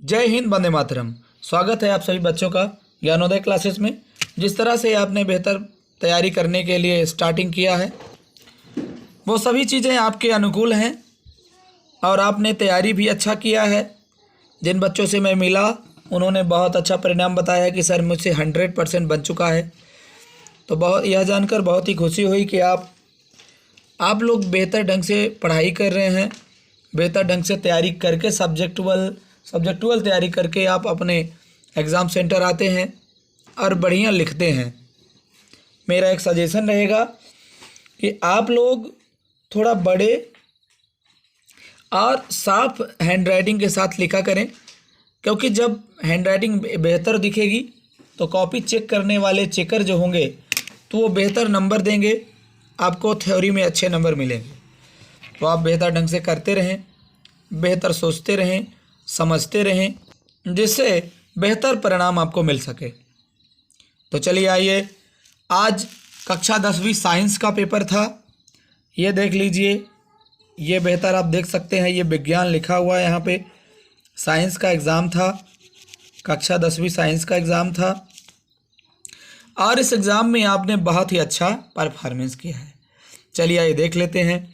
जय हिंद, वंदे मातरम। स्वागत है आप सभी बच्चों का ज्ञानोदय क्लासेस में। जिस तरह से आपने बेहतर तैयारी करने के लिए स्टार्टिंग किया है वो सभी चीज़ें आपके अनुकूल हैं और आपने तैयारी भी अच्छा किया है। जिन बच्चों से मैं मिला उन्होंने बहुत अच्छा परिणाम बताया कि सर मुझसे 100% बन चुका है। तो बहुत यह जानकर बहुत ही खुशी हुई कि आप लोग बेहतर ढंग से पढ़ाई कर रहे हैं, बेहतर ढंग से तैयारी करके सब्जेक्टुअल तैयारी करके आप अपने एग्ज़ाम सेंटर आते हैं और बढ़िया लिखते हैं। मेरा एक सजेशन रहेगा कि आप लोग थोड़ा बड़े और साफ हैंडराइटिंग के साथ लिखा करें, क्योंकि जब हैंडराइटिंग बेहतर दिखेगी तो कॉपी चेक करने वाले चेकर जो होंगे तो वो बेहतर नंबर देंगे, आपको थ्योरी में अच्छे नंबर मिलेंगे। तो आप बेहतर ढंग से करते रहें, बेहतर सोचते रहें, समझते रहें, जिससे बेहतर परिणाम आपको मिल सके। तो चलिए आइए, आज कक्षा 10वीं साइंस का पेपर था। ये देख लीजिए, ये बेहतर आप देख सकते हैं, ये विज्ञान लिखा हुआ है यहाँ पे। साइंस का एग्ज़ाम था, कक्षा 10वीं साइंस का एग्ज़ाम था और इस एग्ज़ाम में आपने बहुत ही अच्छा परफॉर्मेंस किया है। चलिए आइए देख लेते हैं।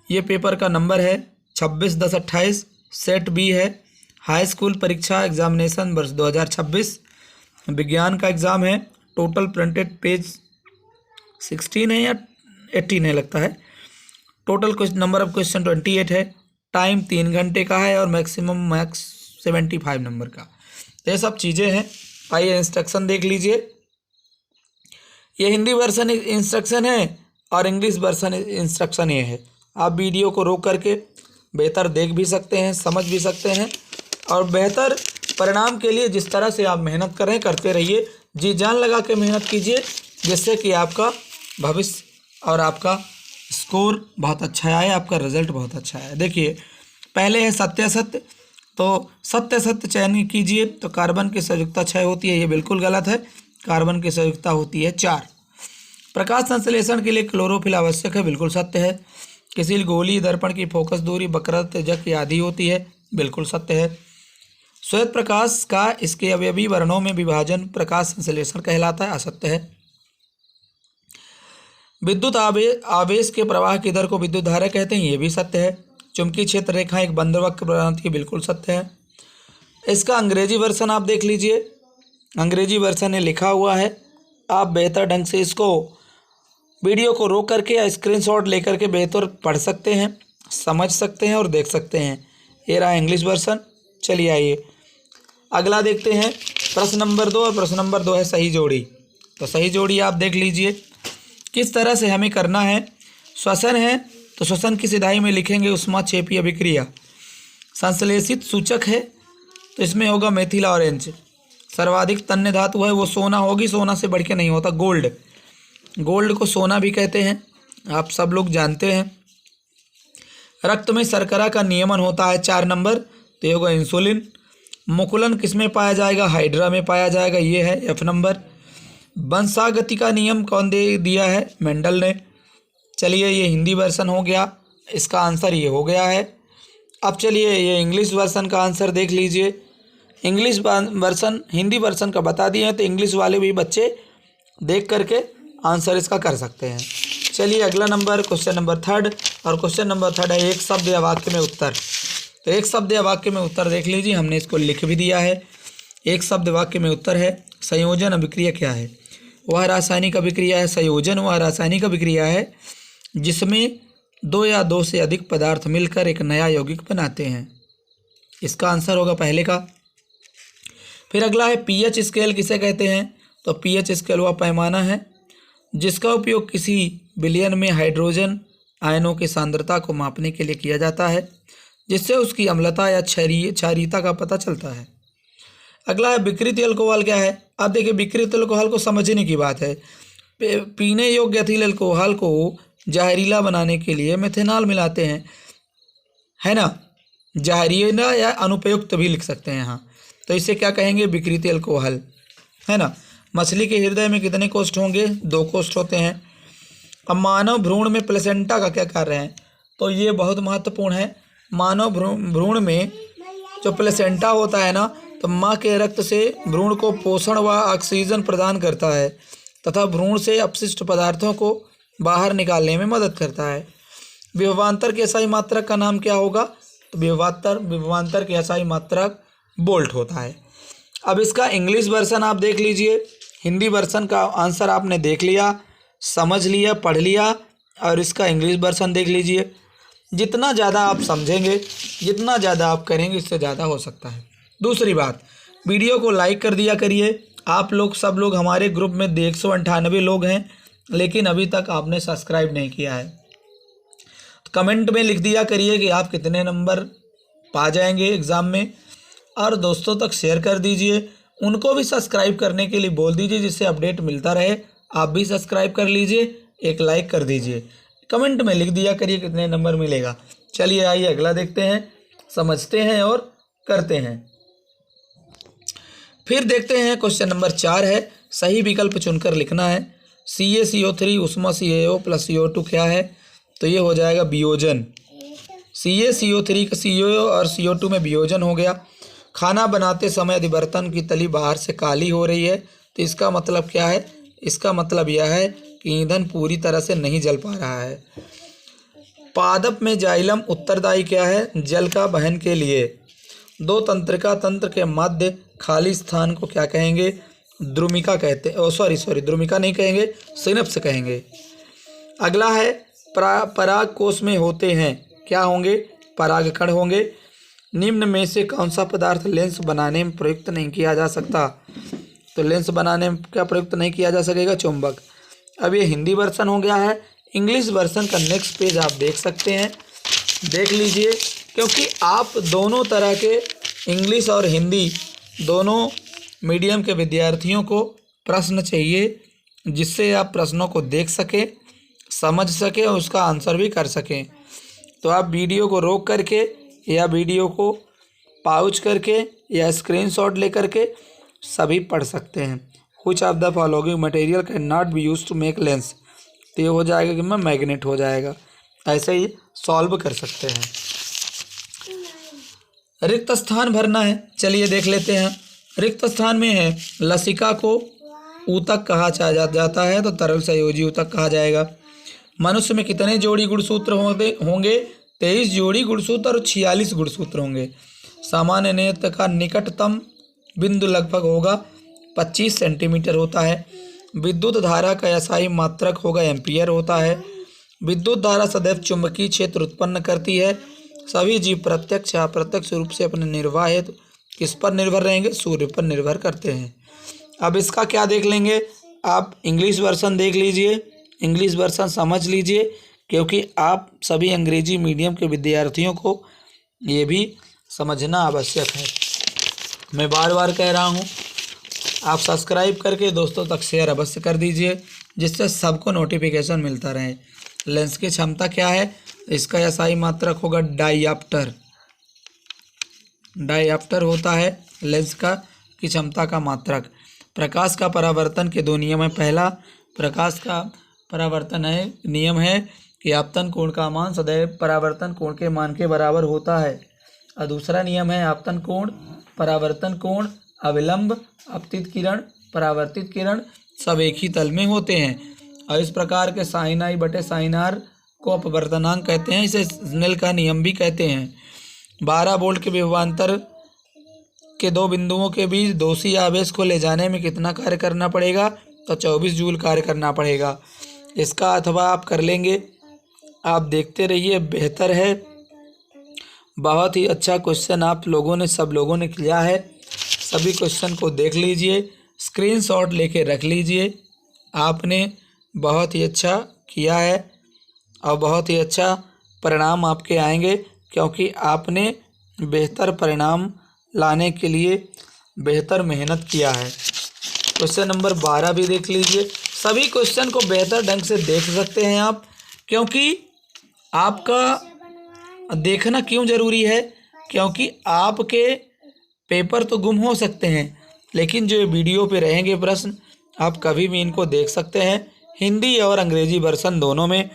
ये पेपर का नंबर है 26/10/28, सेट बी है, हाई स्कूल परीक्षा एग्जामिनेशन वर्ष 2026, विज्ञान का एग्ज़ाम है। टोटल प्रिंटेड पेज 16 है या 18 है लगता है। टोटल नंबर ऑफ क्वेश्चन 28 है। टाइम 3 घंटे का है और मैक्स 75 नंबर का। तो ये सब चीज़ें हैं। आइए इंस्ट्रक्शन देख लीजिए। ये हिंदी वर्सन इंस्ट्रक्शन है और इंग्लिश वर्सन इंस्ट्रक्शन ये है। आप वीडियो को रोक करके बेहतर देख भी सकते हैं, समझ भी सकते हैं और बेहतर परिणाम के लिए जिस तरह से आप मेहनत करें करते रहिए, जी जान लगा के मेहनत कीजिए, जिससे कि आपका भविष्य और आपका स्कोर बहुत अच्छा आए, आपका रिजल्ट बहुत अच्छा आए। देखिए, पहले है सत्य, तो सत्य चयन कीजिए। तो कार्बन की संयुक्ता 6 होती है, ये बिल्कुल गलत है। कार्बन की संयुक्ता होती है 4। प्रकाश संश्लेषण के लिए क्लोरोफिल आवश्यक है, बिल्कुल सत्य है। किसी गोली दर्पण की फोकस दूरी वक्रता तेजक आदि होती है, बिल्कुल सत्य है। श्वेत प्रकाश का इसके अवयवी वर्णों में विभाजन प्रकाश संश्लेषण कहलाता है, असत्य है। विद्युत आवेश के प्रवाह की दर को विद्युत धारा कहते हैं, ये भी सत्य है। चुंबकीय क्षेत्र रेखा एक बंद वक्र बनाती है, बिल्कुल सत्य है। इसका अंग्रेजी वर्सन आप देख लीजिए, अंग्रेजी वर्सन में लिखा हुआ है। आप बेहतर ढंग से इसको वीडियो को रोक करके या स्क्रीनशॉट लेकर के बेहतर पढ़ सकते हैं, समझ सकते हैं और देख सकते हैं। ये रहा इंग्लिश वर्सन। चलिए आइए अगला देखते हैं। प्रश्न नंबर 2 और प्रश्न नंबर 2 है सही जोड़ी। तो सही जोड़ी आप देख लीजिए किस तरह से हमें करना है। श्वसन है तो श्वसन की सिधाई में लिखेंगे ऊष्माक्षेपीय अभिक्रिया। संश्लेषित सूचक है तो इसमें होगा मेथिल ऑरेंज। सर्वाधिक तन्य धातु है वो सोना होगी, सोना से बढ़ के नहीं होता, गोल्ड। गोल्ड को सोना भी कहते हैं, आप सब लोग जानते हैं। रक्त में शर्करा का नियमन होता है 4 नंबर, तो ये होगा इंसुलिन। मुकुलन किस में पाया जाएगा? हाइड्रा में पाया जाएगा, ये है F नंबर। वंशागति का नियम कौन दिया है? मेंडल ने। चलिए ये हिंदी वर्सन हो गया, इसका आंसर ये हो गया है। अब चलिए ये इंग्लिश वर्सन का आंसर देख लीजिए। इंग्लिश वर्सन हिंदी वर्सन का बता दिए हैं, तो इंग्लिश वाले भी बच्चे देख करके आंसर इसका कर सकते हैं। चलिए अगला नंबर क्वेश्चन नंबर 3 और क्वेश्चन नंबर 3 है एक शब्द या वाक्य में उत्तर। तो एक शब्द या वाक्य में उत्तर देख लीजिए, हमने इसको लिख भी दिया है। एक शब्द वाक्य में उत्तर है संयोजन अभिक्रिया क्या है? वह रासायनिक अभिक्रिया है। संयोजन वह रासायनिक अभिक्रिया है जिसमें 2 या 2 से अधिक पदार्थ मिलकर एक नया यौगिक बनाते हैं। इसका आंसर होगा पहले का। फिर अगला है पीएच स्केल किसे कहते हैं? तो पीएच स्केल वह पैमाना है जिसका उपयोग किसी विलयन में हाइड्रोजन आयनों की सांद्रता को मापने के लिए किया जाता है, जिससे उसकी अम्लता या क्षारीयता का पता चलता है। अगला है विकृत अल्कोहल क्या है? अब देखिए, विकृत अल्कोहल को समझने की बात है। पीने योग्य एथिल अल्कोहल को जहरीला बनाने के लिए मेथेनॉल मिलाते हैं, है ना। जहरीला या अनुपयुक्त भी लिख सकते हैं यहाँ। तो इसे क्या कहेंगे? विकृत अल्कोहल, है ना। मछली के हृदय में कितने कोष्ठ होंगे? 2 कोष्ठ होते हैं। अब मानव भ्रूण में प्लेसेंटा का क्या कार्य है? तो ये बहुत महत्वपूर्ण है। मानव भ्रूण में जो प्लेसेंटा होता है ना, तो माँ के रक्त से भ्रूण को पोषण व ऑक्सीजन प्रदान करता है तथा भ्रूण से अपशिष्ट पदार्थों को बाहर निकालने में मदद करता है। विभवांतर के SI मात्रक का नाम क्या होगा? तो विभवांतर के SI मात्रक बोल्ट होता है। अब इसका इंग्लिश वर्जन आप देख लीजिए। हिंदी वर्जन का आंसर आपने देख लिया, समझ लिया, पढ़ लिया, और इसका इंग्लिश वर्जन देख लीजिए। जितना ज़्यादा आप समझेंगे, जितना ज़्यादा आप करेंगे, इससे ज़्यादा हो सकता है। दूसरी बात, वीडियो को लाइक कर दिया करिए। आप लोग सब लोग हमारे ग्रुप में 198 लोग हैं, लेकिन अभी तक आपने सब्सक्राइब नहीं किया है। तो कमेंट में लिख दिया करिए कि आप कितने नंबर पा जाएंगे एग्ज़ाम में, और दोस्तों तक शेयर कर दीजिए। उनको भी सब्सक्राइब करने के लिए बोल दीजिए, जिससे अपडेट मिलता रहे। आप भी सब्सक्राइब कर लीजिए, एक लाइक कर दीजिए, कमेंट में लिख दिया करिए कितने नंबर मिलेगा। चलिए आइए अगला देखते हैं, समझते हैं और करते हैं। फिर देखते हैं क्वेश्चन नंबर 4 है, सही विकल्प चुनकर लिखना है। CaCO3 उष्मा CaO प्लस CO2 क्या है? तो ये हो जाएगा वियोजन। CaCO3 का CO और CO2 में वियोजन हो गया। खाना बनाते समय यदि बर्तन की तली बाहर से काली हो रही है, तो इसका मतलब क्या है? इसका मतलब यह है कि ईंधन पूरी तरह से नहीं जल पा रहा है। पादप में जाइलम उत्तरदायी क्या है? जल का वहन के लिए। दो तंत्रिका तंत्र के मध्य खाली स्थान को क्या कहेंगे? द्रुमिका कहते हैं। सॉरी द्रुमिका नहीं कहेंगे, सिनप्स कहेंगे। अगला है पराग कोश में होते हैं, क्या होंगे? परागकण होंगे। निम्न में से कौन सा पदार्थ लेंस बनाने में प्रयुक्त नहीं किया जा सकता? तो लेंस बनाने में क्या प्रयुक्त नहीं किया जा सकेगा? चुंबक। अब ये हिंदी वर्जन हो गया है। इंग्लिश वर्जन का नेक्स्ट पेज आप देख सकते हैं, देख लीजिए, क्योंकि आप दोनों तरह के इंग्लिश और हिंदी दोनों मीडियम के विद्यार्थियों को प्रश्न चाहिए, जिससे आप प्रश्नों को देख सकें, समझ सकें और उसका आंसर भी कर सकें। तो आप वीडियो को रोक करके या वीडियो को पॉज करके या स्क्रीनशॉट लेकर के सभी पढ़ सकते हैं। Which of the following material cannot be used to make lens? तो ये हो जाएगा कि मैं मैग्नेट हो जाएगा। ऐसे ही सॉल्व कर सकते हैं। रिक्त स्थान भरना है, चलिए देख लेते हैं। रिक्त स्थान में है लसिका को ऊतक कहा जाता है, तो तरल संयोजी ऊतक कहा जाएगा। मनुष्य में कितने जोड़ी गुणसूत्र होंगे? 23 जोड़ी गुणसूत्र और 46 गुणसूत्र होंगे। सामान्य नेत्र का निकटतम बिंदु लगभग होगा 25 सेंटीमीटर होता है। विद्युत धारा का SI मात्रक होगा एम्पियर होता है। विद्युत धारा सदैव चुंबकीय क्षेत्र उत्पन्न करती है। सभी जीव प्रत्यक्ष या अप्रत्यक्ष रूप से अपने निर्वाह हेतु किस पर निर्भर रहेंगे? सूर्य पर निर्भर करते हैं। अब इसका क्या देख लेंगे? आप इंग्लिश वर्जन देख लीजिए, इंग्लिश वर्जन समझ लीजिए, क्योंकि आप सभी अंग्रेजी मीडियम के विद्यार्थियों को ये भी समझना आवश्यक है। मैं बार बार कह रहा हूँ, आप सब्सक्राइब करके दोस्तों तक शेयर अवश्य कर दीजिए, जिससे सबको नोटिफिकेशन मिलता रहे। लेंस की क्षमता क्या है? इसका SI मात्रक होगा डायऑप्टर। डायऑप्टर होता है लेंस का की क्षमता का मात्रक। प्रकाश का परावर्तन के 2 नियम है। पहला, प्रकाश का परावर्तन है नियम है कि आपतन कोण का मान सदैव परावर्तन कोण के मान के बराबर होता है। और दूसरा नियम है आपतन कोण, परावर्तन कोण, अविलंब, अपतित किरण, परावर्तित किरण सब एक ही तल में होते हैं। और इस प्रकार के साइन I बटे साइन R को अपवर्तनांक कहते हैं। इसे स्नेल का नियम भी कहते हैं। 12 वोल्ट के विभवांतर के 2 बिंदुओं के बीच दोषी आवेश को ले जाने में कितना कार्य करना पड़ेगा? तो 24 जूल कार्य करना पड़ेगा। इसका अथवा आप कर लेंगे, आप देखते रहिए, बेहतर है। बहुत ही अच्छा क्वेश्चन आप लोगों ने सब लोगों ने किया है। सभी क्वेश्चन को देख लीजिए, स्क्रीनशॉट लेके रख लीजिए। आपने बहुत ही अच्छा किया है और बहुत ही अच्छा परिणाम आपके आएंगे, क्योंकि आपने बेहतर परिणाम लाने के लिए बेहतर मेहनत किया है। क्वेश्चन नंबर 12 भी देख लीजिए। सभी क्वेश्चन को बेहतर ढंग से देख सकते हैं आप, क्योंकि आपका देखना क्यों ज़रूरी है? क्योंकि आपके पेपर तो गुम हो सकते हैं, लेकिन जो वीडियो पे रहेंगे प्रश्न, आप कभी भी इनको देख सकते हैं। हिंदी और अंग्रेजी वर्जन दोनों में।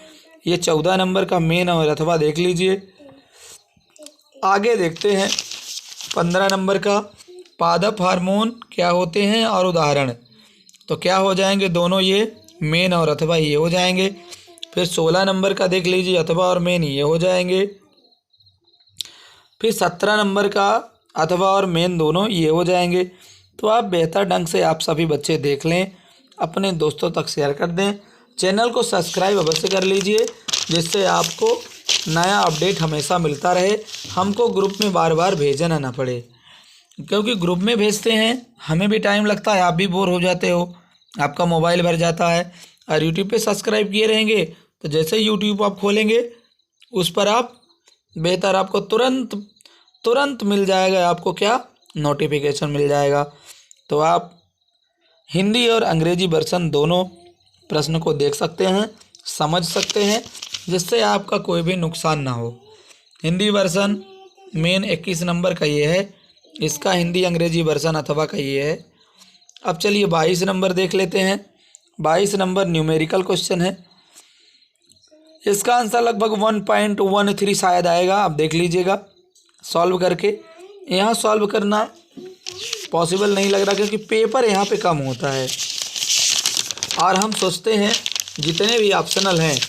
ये 14 नंबर का मेन और अथवा देख लीजिए। आगे देखते हैं 15 नंबर का पादप हार्मोन क्या होते हैं और उदाहरण, तो क्या हो जाएंगे दोनों ये, मेन और अथवा ये हो जाएंगे। फिर 16 नंबर का देख लीजिए, अथवा और मेन ये हो जाएंगे। फिर 17 नंबर का अथवा और मेन दोनों ये हो जाएंगे। तो आप बेहतर ढंग से आप सभी बच्चे देख लें, अपने दोस्तों तक शेयर कर दें, चैनल को सब्सक्राइब अवश्य कर लीजिए, जिससे आपको नया अपडेट हमेशा मिलता रहे, हमको ग्रुप में बार बार भेजना ना पड़े, क्योंकि ग्रुप में भेजते हैं हमें भी टाइम लगता है, आप भी बोर हो जाते हो, आपका मोबाइल भर जाता है। और यूट्यूब पे सब्सक्राइब किए रहेंगे तो जैसे यूट्यूब आप खोलेंगे उस पर आप बेहतर आपको तुरंत मिल जाएगा, आपको क्या नोटिफिकेशन मिल जाएगा। तो आप हिंदी और अंग्रेजी वर्सन दोनों प्रश्न को देख सकते हैं, समझ सकते हैं, जिससे आपका कोई भी नुकसान ना हो। हिंदी वर्सन मेन 21 नंबर का ये है, इसका हिंदी अंग्रेजी वर्सन अथवा का ये है। अब चलिए 22 नंबर देख लेते हैं। 22 नंबर न्यूमेरिकल क्वेश्चन है, इसका आंसर लगभग 1.13 शायद आएगा, आप देख लीजिएगा सॉल्व करके। यहाँ सॉल्व करना पॉसिबल नहीं लग रहा, क्योंकि पेपर यहाँ पे कम होता है और हम सोचते हैं जितने भी ऑप्शनल हैं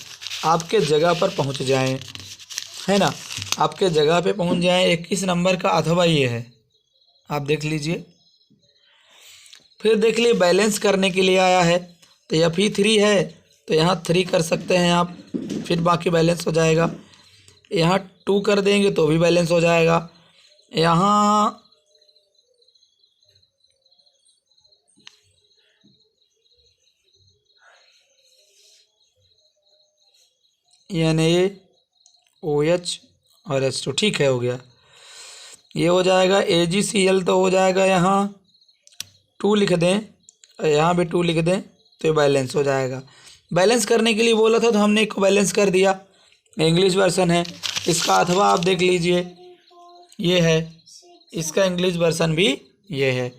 आपके जगह पर पहुँच जाएं, है ना, आपके जगह पे पहुँच जाएं। 21 नंबर का अथवा ये है, आप देख लीजिए। फिर देख लिए बैलेंस करने के लिए आया है, तो यह भी 3 है तो यहाँ 3 कर सकते हैं आप, फिर बाकी बैलेंस हो जाएगा। यहाँ 2 कर देंगे तो भी बैलेंस हो जाएगा। यहाँ NaOH और H2, ठीक है, हो गया, ये हो जाएगा। AgCl तो हो जाएगा, यहाँ 2 लिख दें और यहाँ भी 2 लिख दें तो ये बैलेंस हो जाएगा। बैलेंस करने के लिए बोला था तो हमने एक को बैलेंस कर दिया। इंग्लिश वर्सन है, इसका अथवा आप देख लीजिए ये है, इसका इंग्लिश वर्सन भी ये है।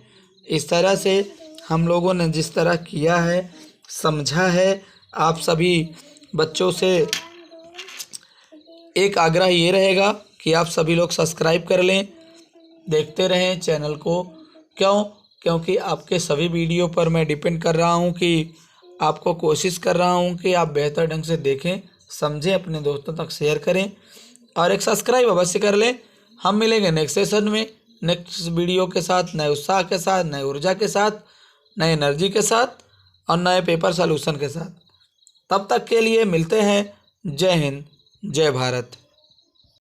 इस तरह से हम लोगों ने जिस तरह किया है, समझा है, आप सभी बच्चों से एक आग्रह ये रहेगा कि आप सभी लोग सब्सक्राइब कर लें, देखते रहें चैनल को। क्योंकि आपके सभी वीडियो पर मैं डिपेंड कर रहा हूं, कि आपको कोशिश कर रहा हूं कि आप बेहतर ढंग से देखें, समझें, अपने दोस्तों तक शेयर करें और एक सब्सक्राइब अवश्य कर लें। हम मिलेंगे नेक्स्ट सेशन में, नेक्स्ट वीडियो के साथ, नए उत्साह के साथ, नए ऊर्जा के साथ, नए एनर्जी के साथ और नए पेपर सॉल्यूशन के साथ। तब तक के लिए मिलते हैं। जय हिंद, जय भारत।